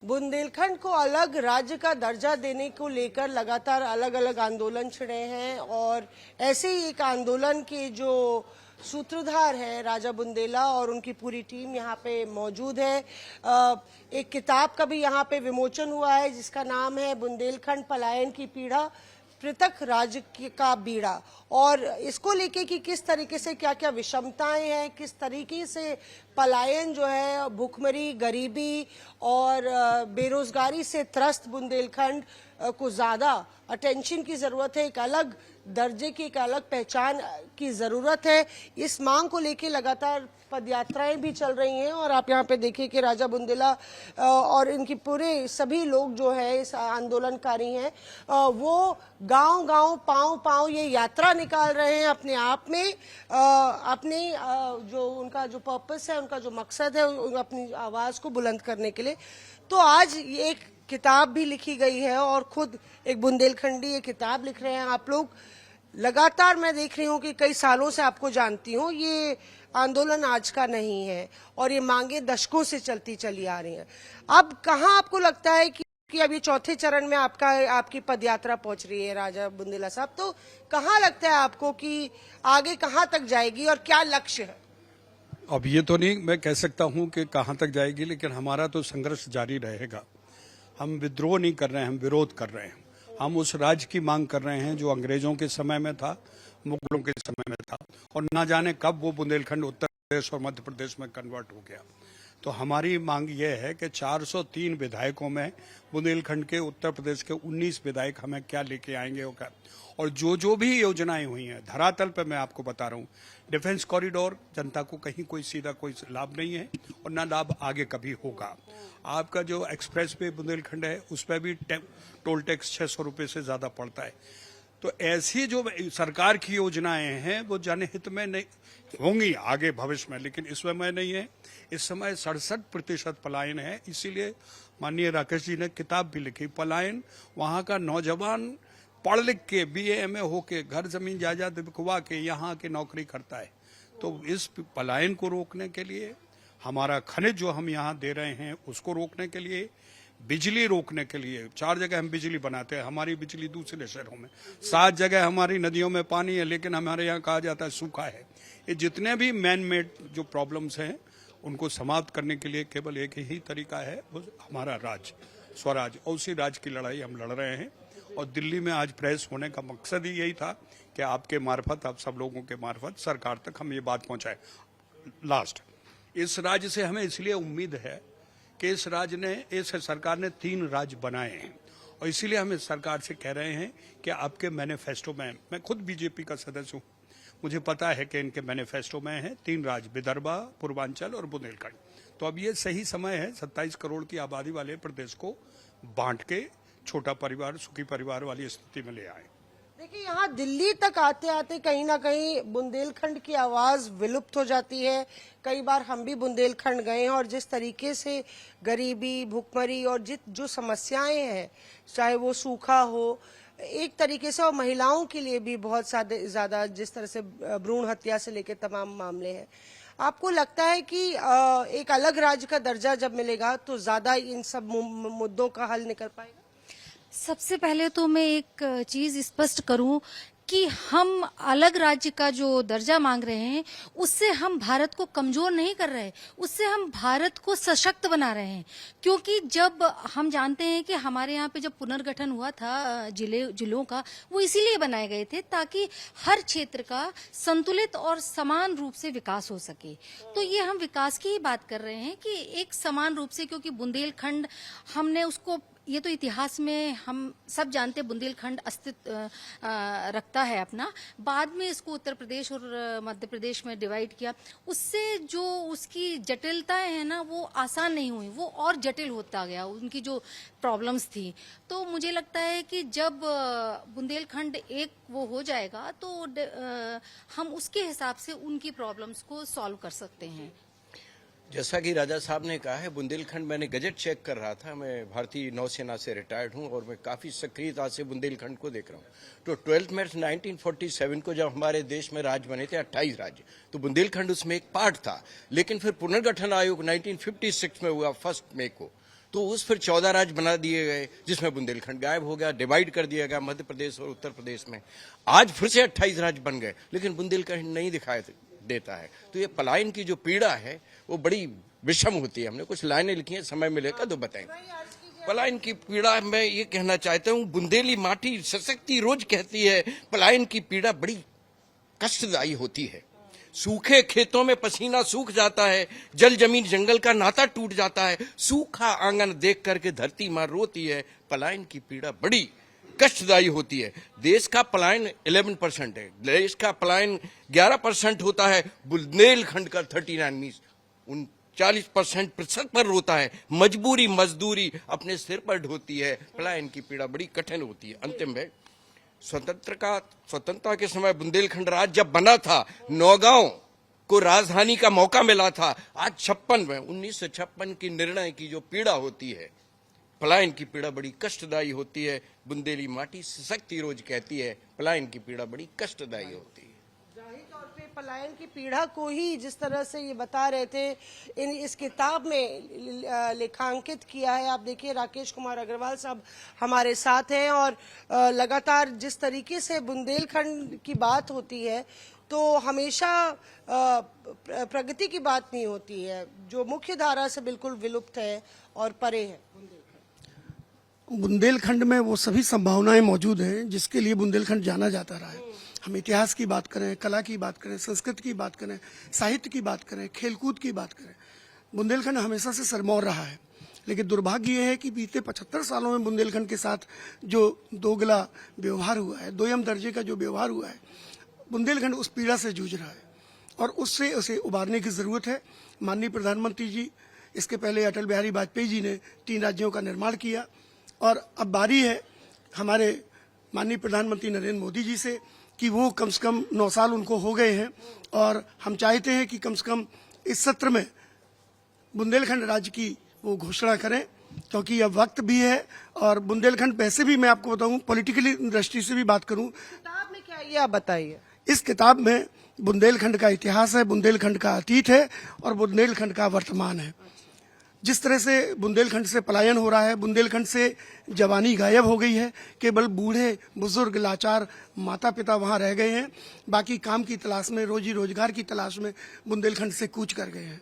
बुंदेलखंड को अलग राज्य का दर्जा देने को लेकर लगातार अलग अलग आंदोलन छिड़े हैं और ऐसे ही एक आंदोलन के जो सूत्रधार है राजा बुंदेला और उनकी पूरी टीम यहाँ पे मौजूद है। एक किताब का भी यहाँ पे विमोचन हुआ है जिसका नाम है बुंदेलखंड पलायन की पीड़ा, पृथक राज्य का बीड़ा। और इसको लेके कि किस तरीके से क्या क्या विषमताएं हैं, किस तरीके से पलायन जो है भूखमरी, गरीबी और बेरोजगारी से त्रस्त बुंदेलखंड को ज्यादा अटेंशन की जरूरत है, एक अलग दर्जे की, एक अलग पहचान की जरूरत है। इस मांग को लेके लगातार पदयात्राएं भी चल रही हैं और आप यहाँ पे देखिए कि राजा बुंदेला और इनकी पूरे सभी लोग जो है इस आंदोलनकारी हैं वो गांव गांव पांव पांव ये यात्रा निकाल रहे हैं अपने आप में, अपने जो उनका जो पर्पस है, उनका जो मकसद है, अपनी आवाज को बुलंद करने के लिए। तो आज ये एक किताब भी लिखी गई है और खुद एक बुंदेलखंडी ये किताब लिख रहे हैं। आप लोग लगातार, मैं देख रही हूँ कि कई सालों से आपको जानती हूँ, ये आंदोलन आज का नहीं है और ये मांगे दशकों से चलती चली आ रही हैं। अब कहाँ आपको लगता है कि अब ये चौथे चरण में आपकी पदयात्रा पहुंच रही है राजा बुंदेला साहब, तो कहाँ लगता है आपको कि आगे कहाँ तक जाएगी और क्या लक्ष्य है? अब ये तो नहीं मैं कह सकता हूँ कि कहाँ तक जाएगी, लेकिन हमारा तो संघर्ष जारी रहेगा। हम विद्रोह नहीं कर रहे हैं, हम विरोध कर रहे हैं। हम उस राज्य की मांग कर रहे हैं जो अंग्रेजों के समय में था, मुगलों के समय में था, और ना जाने कब वो बुंदेलखंड उत्तर प्रदेश और मध्य प्रदेश में कन्वर्ट हो गया। तो हमारी मांग ये है कि 403 विधायकों में बुंदेलखंड के, उत्तर प्रदेश के 19 विधायक हमें क्या लेके आएंगे और जो भी योजनाएं हुई हैं धरातल पे, मैं आपको बता रहा हूँ, डिफेंस कॉरिडोर जनता को कहीं कोई सीधा कोई लाभ नहीं है और ना लाभ आगे कभी होगा। आपका जो एक्सप्रेस वे बुंदेलखंड है उस पर भी टोल टैक्स 600 रुपये से ज्यादा पड़ता है। तो ऐसी जो सरकार की योजनाएं हैं वो जनहित में नहीं होंगी आगे भविष्य में, लेकिन इस समय नहीं है। इस समय 67% पलायन है। इसीलिए माननीय राकेश जी ने किताब भी लिखी, पलायन। वहां का नौजवान पढ़ लिख के BA MA होके घर जमीन जायदाद बिकवा के यहाँ के नौकरी करता है। तो इस पलायन को रोकने के लिए, हमारा खनिज जो हम यहाँ दे रहे हैं उसको रोकने के लिए, बिजली रोकने के लिए, 4 जगह हम बिजली बनाते हैं, हमारी बिजली दूसरे शहरों में, 7 जगह हमारी नदियों में पानी है लेकिन हमारे यहाँ कहा जाता है सूखा है। ये जितने भी मैन मेड जो प्रॉब्लम्स हैं उनको समाप्त करने के लिए केवल एक ही तरीका है, वो हमारा राज्य, स्वराज। और उसी राज्य की लड़ाई हम लड़ रहे हैं और दिल्ली में आज प्रेस होने का मकसद ही यही था कि आपके मार्फत, आप सब लोगों के मार्फत सरकार तक हम ये बात पहुंचाए। लास्ट, इस राज्य से हमें इसलिए उम्मीद है कि इस सरकार ने 3 राज्य बनाए हैं और इसीलिए हम इस सरकार से कह रहे हैं कि आपके मैनिफेस्टो में, मैं खुद BJP का सदस्य हूँ, मुझे पता है कि इनके मैनिफेस्टो में है 3 राज्य, विदर्भा, पूर्वांचल और बुंदेलखंड। तो अब ये सही समय है 27 करोड़ की आबादी वाले प्रदेश को बांट के छोटा परिवार, सुखी परिवार वाली स्थिति में ले आए। देखिए, यहाँ दिल्ली तक आते आते कहीं ना कहीं बुंदेलखंड की आवाज विलुप्त हो जाती है। कई बार हम भी बुंदेलखंड गए हैं और जिस तरीके से गरीबी, भूखमरी और जो समस्याएं हैं, चाहे वो सूखा हो, एक तरीके से, और महिलाओं के लिए भी बहुत ज्यादा जिस तरह से भ्रूण हत्या से लेकर तमाम मामले हैं, आपको लगता है कि एक अलग राज्य का दर्जा जब मिलेगा तो ज्यादा इन सब मुद्दों का हल निकल पाएगा? सबसे पहले तो मैं एक चीज स्पष्ट करूं कि हम अलग राज्य का जो दर्जा मांग रहे हैं उससे हम भारत को कमजोर नहीं कर रहे, उससे हम भारत को सशक्त बना रहे हैं। क्योंकि जब हम जानते हैं कि हमारे यहाँ पे जब पुनर्गठन हुआ था जिलों का, वो इसीलिए बनाए गए थे ताकि हर क्षेत्र का संतुलित और समान रूप से विकास हो सके। तो ये हम विकास की ही बात कर रहे हैं कि एक समान रूप से, क्योंकि बुंदेलखंड हमने उसको, ये तो इतिहास में हम सब जानते हैं बुंदेलखंड अस्तित्व रखता है अपना, बाद में इसको उत्तर प्रदेश और मध्य प्रदेश में डिवाइड किया। उससे जो उसकी जटिलताएं हैं ना, वो आसान नहीं हुई, वो और जटिल होता गया, उनकी जो प्रॉब्लम्स थी। तो मुझे लगता है कि जब बुंदेलखंड एक वो हो जाएगा तो हम उसके हिसाब से उनकी प्रॉब्लम्स को सॉल्व कर सकते हैं। जैसा कि राजा साहब ने कहा है, बुंदेलखंड, मैंने गजट चेक कर रहा था, मैं भारतीय नौसेना से रिटायर्ड हूं और मैं काफी सक्रियता से बुंदेलखंड को देख रहा हूं। तो 12 मार्च 1947 को जब हमारे देश में राज्य बने थे 28 राज्य, तो बुंदेलखंड उसमें एक पार्ट था। लेकिन फिर पुनर्गठन आयोग 1956 में हुआ 1 मई को, तो उस फिर 14 राज्य बना दिए गए, जिसमें बुंदेलखंड गायब हो गया, डिवाइड कर दिया गया मध्य प्रदेश और उत्तर प्रदेश में। आज फिर से 28 राज्य बन गए, लेकिन बुंदेलखंड नहीं दिखाई देता है। तो ये पलायन की जो पीड़ा है वो बड़ी विषम होती है। हमने कुछ लाइनें लिखी हैं, समय मिलेगा तो बताएंगे। पलायन की पीड़ा मैं ये कहना चाहता हूँ, बुंदेली माटी सशक्ति रोज कहती है, पलायन की पीड़ा बड़ी कष्टदायी होती है। सूखे खेतों में पसीना सूख जाता है, जल जमीन जंगल का नाता टूट जाता है, सूखा आंगन देख करके धरती माँ रोती है। पलायन की पीड़ा बड़ी कष्टदायी होती है। देश का पलायन 11% है, देश का पलायन 11% होता है। बुंदेलखंड का 39 मीन्स 40% पर रोता है। मजबूरी मजदूरी अपने सिर पर ढोती है। पलायन की पीड़ा बड़ी कठिन होती है। अंतिम है, स्वतंत्रता के समय बुंदेलखंड राज्य जब बना था, नौगांव को राजधानी का मौका मिला था। आज 56 में 1956 की निर्णय की जो पीड़ा होती है, पलायन की पीड़ा बड़ी कष्टदायी होती है। बुंदेली माटी सशक्ति रोज कहती है, पलायन की पीड़ा बड़ी कष्टदायी होती है। जाहिर तौर पे पलायन की पीड़ा को ही जिस तरह से ये बता रहे थे, इस किताब में लेखांकित किया है। आप देखिए, राकेश कुमार अग्रवाल साहब हमारे साथ हैं और लगातार जिस तरीके से बुंदेलखंड की बात होती है तो हमेशा प्रगति की बात नहीं होती है, जो मुख्य धारा से बिल्कुल विलुप्त है और परे है। बुंदेलखंड में वो सभी संभावनाएं मौजूद हैं जिसके लिए बुंदेलखंड जाना जाता रहा है। हम इतिहास की बात करें, कला की बात करें, संस्कृति की बात करें, साहित्य की बात करें, खेलकूद की बात करें, बुंदेलखंड हमेशा से सरमौर रहा है। लेकिन दुर्भाग्य ये है कि बीते 75 सालों में बुंदेलखंड के साथ जो दोगला व्यवहार हुआ है, दोयम दर्जे का जो व्यवहार हुआ है, बुंदेलखंड उस पीड़ा से जूझ रहा है और उससे उसे उबारने की जरूरत है। माननीय प्रधानमंत्री जी, इसके पहले अटल बिहारी वाजपेयी जी ने 3 राज्यों का निर्माण किया और अब बारी है हमारे माननीय प्रधानमंत्री नरेंद्र मोदी जी से कि वो कम से कम 9 साल उनको हो गए हैं और हम चाहते हैं कि कम से कम इस सत्र में बुंदेलखंड राज्य की वो घोषणा करें, क्योंकि अब वक्त भी है। और बुंदेलखंड वैसे भी मैं आपको बताऊं, पॉलिटिकली दृष्टि से भी बात करूं, किताब में क्या है ये आप बताइए। इस किताब में बुंदेलखंड का इतिहास है, बुंदेलखंड का अतीत है और बुंदेलखंड का वर्तमान है। जिस तरह से बुंदेलखंड से पलायन हो रहा है, बुंदेलखंड से जवानी गायब हो गई है, केवल बूढ़े बुजुर्ग लाचार माता पिता वहां रह गए हैं, बाकी काम की तलाश में, रोजी रोजगार की तलाश में बुंदेलखंड से कूच कर गए हैं।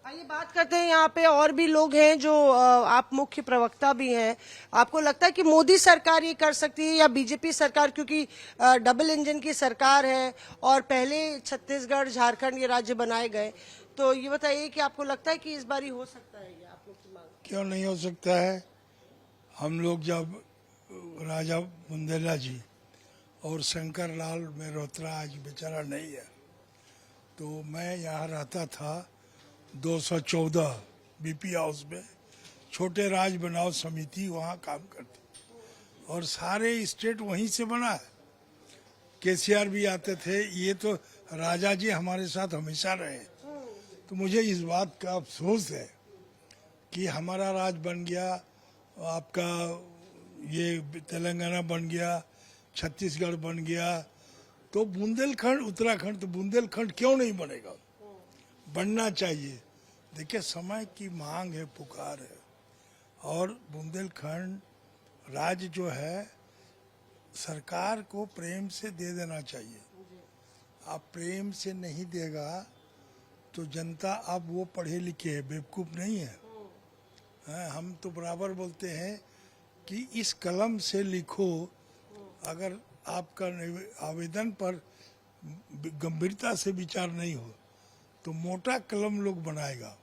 आइए बात करते हैं, यहाँ पे और भी लोग हैं जो आप मुख्य प्रवक्ता भी हैं। आपको लगता है कि मोदी सरकार ये कर सकती है या बीजेपी सरकार, क्योंकि डबल इंजन की सरकार है और पहले छत्तीसगढ़ झारखंड ये राज्य बनाए गए, तो ये बताइए कि आपको लगता है कि इस बार ही हो सकता है ये, आप लोग की मांग? क्यों नहीं हो सकता है। हम लोग जब राजा बुंदेला जी और शंकर लाल मेहरोत्रा आज बेचारा नहीं है, तो मैं यहाँ रहता था 214 बीपी हाउस में, छोटे राज बनाओ समिति वहाँ काम करती और सारे स्टेट वहीं से बना है। केसीआर भी आते थे। ये तो राजा जी हमारे साथ हमेशा रहे। तो मुझे इस बात का अफसोस है कि हमारा राज बन गया, आपका ये तेलंगाना बन गया, छत्तीसगढ़ बन गया, तो बुंदेलखंड उत्तराखंड, तो बुंदेलखंड क्यों नहीं बनेगा? बनना चाहिए। देखिए, समय की मांग है, पुकार है और बुंदेलखंड राज्य जो है सरकार को प्रेम से दे देना चाहिए। आप प्रेम से नहीं देगा तो जनता, अब वो पढ़े लिखे है, बेवकूफ़ नहीं है। हम तो बराबर बोलते हैं कि इस कलम से लिखो। अगर आपका आवेदन पर गंभीरता से विचार नहीं हो तो मोटा कलम लोग बनाएगा,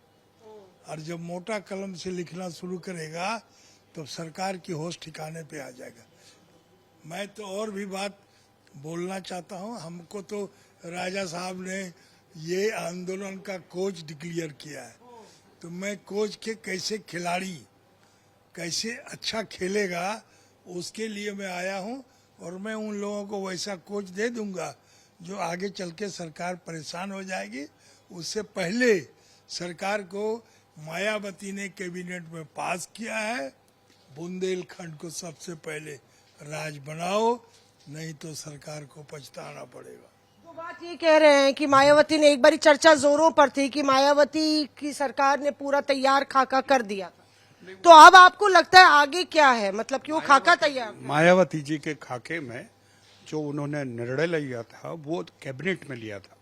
और जब मोटा कलम से लिखना शुरू करेगा तो सरकार की होश ठिकाने पे आ जाएगा। मैं तो और भी बात बोलना चाहता हूँ। हमको तो राजा साहब ने ये आंदोलन का कोच डिक्लेयर किया है, तो मैं कोच के कैसे खिलाड़ी कैसे अच्छा खेलेगा उसके लिए मैं आया हूँ, और मैं उन लोगों को वैसा कोच दे दूंगा जो आगे चल के सरकार परेशान हो जाएगी। उससे पहले सरकार को मायावती ने कैबिनेट में पास किया है, बुंदेलखंड को सबसे पहले राज बनाओ, नहीं तो सरकार को पछताना पड़ेगा। तो बात ये कह रहे हैं कि मायावती ने, एक बारी चर्चा जोरों पर थी कि मायावती की सरकार ने पूरा तैयार खाका कर दिया था। तो अब आपको लगता है आगे क्या है, मतलब कि वो खाका तैयार? मायावती जी के खाके में जो उन्होंने निर्णय लिया था वो कैबिनेट में लिया था।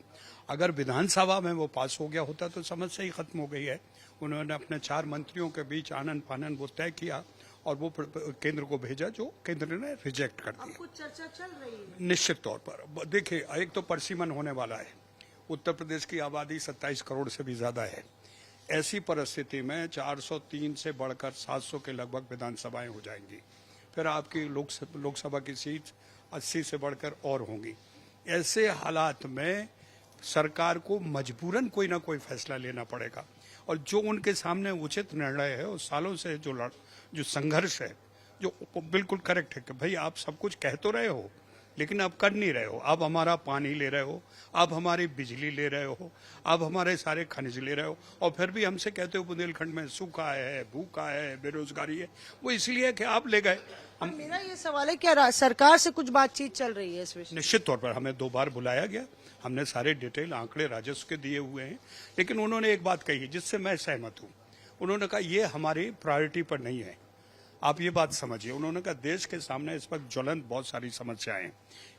अगर विधानसभा में वो पास हो गया होता तो समस्या ही खत्म हो गई है। उन्होंने अपने 4 मंत्रियों के बीच आनन फानन वो तय किया और वो केंद्र को भेजा, जो केंद्र ने रिजेक्ट कर दिया। कुछ चर्चा चल रही है निश्चित तौर पर देखिए, एक तो परसिमन होने वाला है। उत्तर प्रदेश की आबादी 27 करोड़ से भी ज्यादा है। ऐसी परिस्थिति में 403 से बढ़कर 700 के लगभग विधानसभाएं हो जाएंगी। फिर आपकी लोकसभा की सीट 80 से बढ़कर और होंगी। ऐसे हालात में सरकार को मजबूरन कोई ना कोई फैसला लेना पड़ेगा और जो उनके सामने उचित निर्णय है, उस सालों से जो संघर्ष है, जो बिल्कुल करेक्ट है कि भाई आप सब कुछ कह तो रहे हो लेकिन आप कर नहीं रहे हो। आप हमारा पानी ले रहे हो, आप हमारी बिजली ले रहे हो, आप हमारे सारे खनिज ले रहे हो और फिर भी हमसे कहते हो बुंदेलखंड में सूखा है, भूखा है, बेरोजगारी है। वो इसलिए कि आप ले गए। हम मेरा ये सवाल है, क्या सरकार से कुछ बातचीत चल रही है इस विषय? निश्चित तौर पर हमें 2 बार बुलाया गया। हमने सारे डिटेल आंकड़े राजस्व के दिए हुए हैं, लेकिन उन्होंने एक बात कही है जिससे मैं सहमत हूँ। उन्होंने कहा ये हमारी प्रायोरिटी पर नहीं है। आप ये बात समझिए, उन्होंने कहा देश के सामने इस वक्त ज्वलंत बहुत सारी समस्याएं हैं,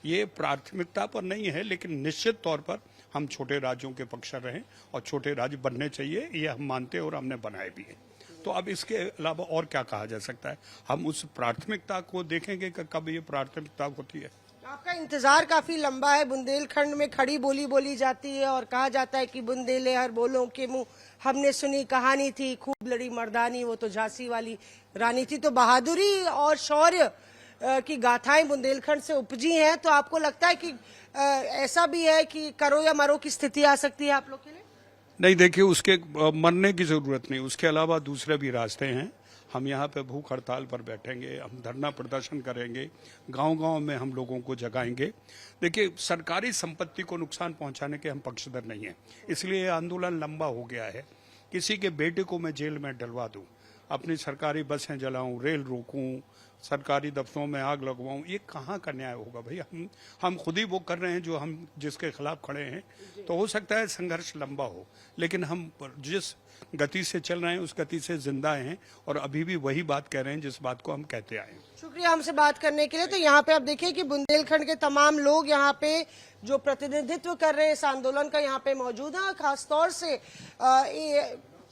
ये प्राथमिकता पर नहीं है, लेकिन निश्चित तौर पर हम छोटे राज्यों के पक्ष रहें और छोटे राज्य बनने चाहिए, ये हम मानते हैं और हमने बनाए भी हैं। तो अब इसके अलावा और क्या कहा जा सकता है? हम उस प्राथमिकता को देखेंगे कि कब ये प्राथमिकता होती है। आपका इंतजार काफी लंबा है। बुंदेलखंड में खड़ी बोली बोली जाती है और कहा जाता है कि बुंदेले हर बोलों के मुंह, हमने सुनी कहानी थी, खूब लड़ी मर्दानी, वो तो झांसी वाली रानी थी। तो बहादुरी और शौर्य की गाथाएं बुंदेलखंड से उपजी हैं। तो आपको लगता है कि ऐसा भी है कि करो या मरो की स्थिति आ सकती है आप लोग के लिए? नहीं, देखिए, उसके मरने की जरूरत नहीं, उसके अलावा दूसरे भी रास्ते हैं। हम यहाँ पे भूख हड़ताल पर बैठेंगे, हम धरना प्रदर्शन करेंगे, गांव-गांव में हम लोगों को जगाएंगे। देखिए, सरकारी संपत्ति को नुकसान पहुंचाने के हम पक्षधर नहीं हैं, इसलिए आंदोलन लंबा हो गया है। किसी के बेटे को मैं जेल में डलवा दूं, अपनी सरकारी बसें जलाऊं, रेल रोकूं, सरकारी दफ्तरों में आग लगवाऊं, ये कहाँ का न्याय होगा भाई? हम खुद ही वो कर रहे हैं जो हम जिसके खिलाफ खड़े हैं। तो हो सकता है संघर्ष लंबा हो, लेकिन हम जिस गति से चल रहे हैं उस गति से जिंदा हैं और अभी भी वही बात कह रहे हैं जिस बात को हम कहते आए हैं। शुक्रिया हमसे बात करने के लिए। तो यहाँ पे आप देखिए कि बुंदेलखंड के तमाम लोग यहाँ पे जो प्रतिनिधित्व कर रहे हैं इस आंदोलन का, यहाँ पे मौजूद है। खासतौर से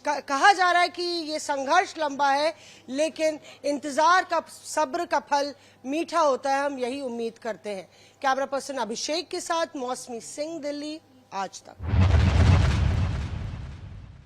कहा जा रहा है कि ये संघर्ष लंबा है, लेकिन इंतजार का, सब्र का फल मीठा होता है, हम यही उम्मीद करते हैं। कैमरा पर्सन अभिषेक के साथ मौसमी सिंह, दिल्ली आज तक।